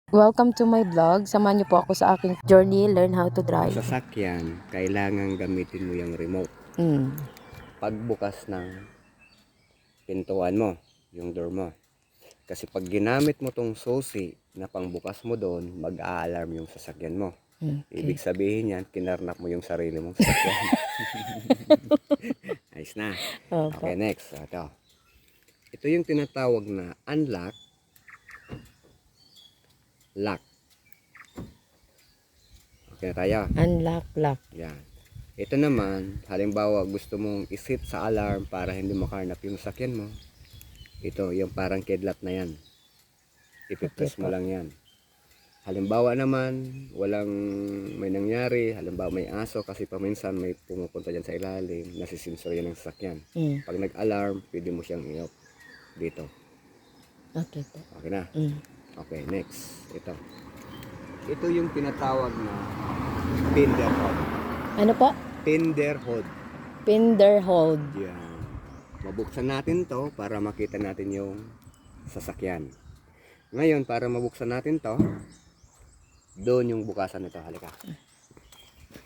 Welcome to my vlog. Samahan niyo po ako sa aking journey, learn how to drive. Sa sasakyan, kailangan gamitin mo yung remote. Pagbukas ng pintuan mo, yung door mo. Kasi pag ginamit mo tong susi na pangbukas mo doon, mag-a-alarm yung sasakyan mo. Okay. Ibig sabihin yan, kinarnak mo yung sarili mong sasakyan. Ayos na. Okay, next. Ito yung tinatawag na unlock, lock. Okay tayo. Unlock, lock. Yan. Ito naman, halimbawa gusto mong isit sa alarm para hindi makarnap yung sasakyan mo. Ito, yung parang kidlat na yan. Ipipress mo lang yan. Halimbawa naman, walang may nangyari. Halimbawa may aso kasi paminsan may pumupunta dyan sa ilalim. Nasisensor yan ng sasakyan. Pag nag-alarm, pwede mo siyang i-off dito. Okay po. Okay na? Okay, next. Ito. Ito yung tinatawag na Pinder hold. Ano po? Pinder hold. Pinder hold. Yan. Mabuksan natin to para makita natin yung sasakyan. Ngayon, para mabuksan natin to, doon yung bukasan nito. Halika.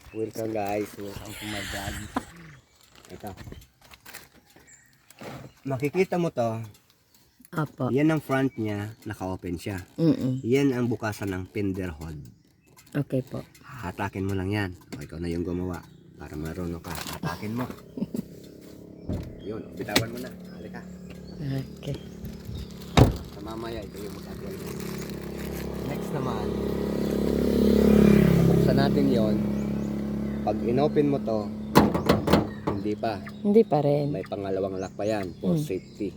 Welcome guys. Welcome to my vlog. Ito. Makikita mo to. Apo. Yan ang front niya. Naka-open siya. Yan ang bukasan ng Pinder hold. Okay po. Hatakin mo lang yan. O, ikaw na yung gumawa. Para marunong ka. Hatakin mo. Yun. Bitawan mo na. Halika. Okay. Sa mamaya, ito yung mag-upload. Next naman, buksan natin yon. Pag inopen mo to, hindi pa. Hindi pa rin. May pangalawang lock pa yan for safety.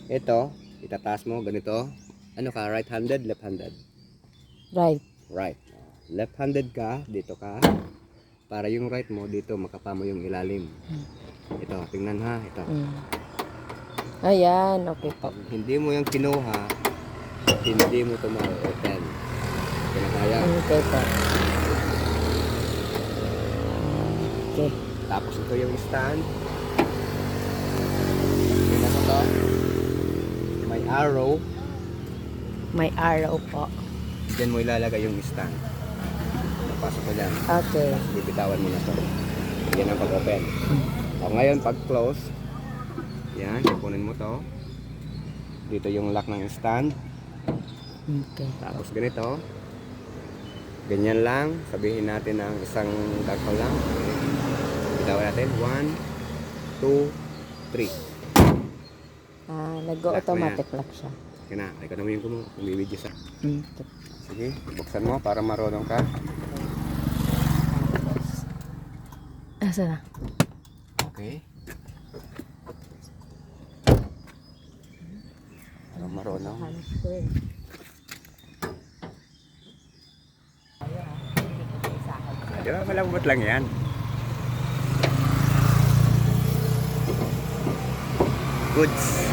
Ito, itataas mo ganito. Ano ka? Right-handed, left-handed? Right. Right. Left-handed ka, dito ka. Para yung right mo, dito makapa mo yung ilalim. Ito, tingnan ha. Ito. Ayan, okay po. Pag hindi mo yung kinuha, hindi mo ito ma-open. Kaya. Okay po. Okay. Tapos ito yung stand. Tingnan mo to. May arrow. May arrow po. Diyan mo ilalagay yung stand. Napasok ko dyan. Okay. Bibitawan mo na to. Yan ang pag-open. O ngayon, pag-close, yan, kukunin mo to. Dito yung lock ng stand. Okay. Tapos ganito. Ganyan lang. Sabihin natin ng isang dagko lang. Bitawan natin. 1, 2, 3. Nag-automatic lock siya. Kaya na, ikaw naman yung kumibidyo sa. Okay. Sige, buksan mo para marunong ka. Asa na? Okay. Para marunong. Di ba, malambot lang yan. Goods.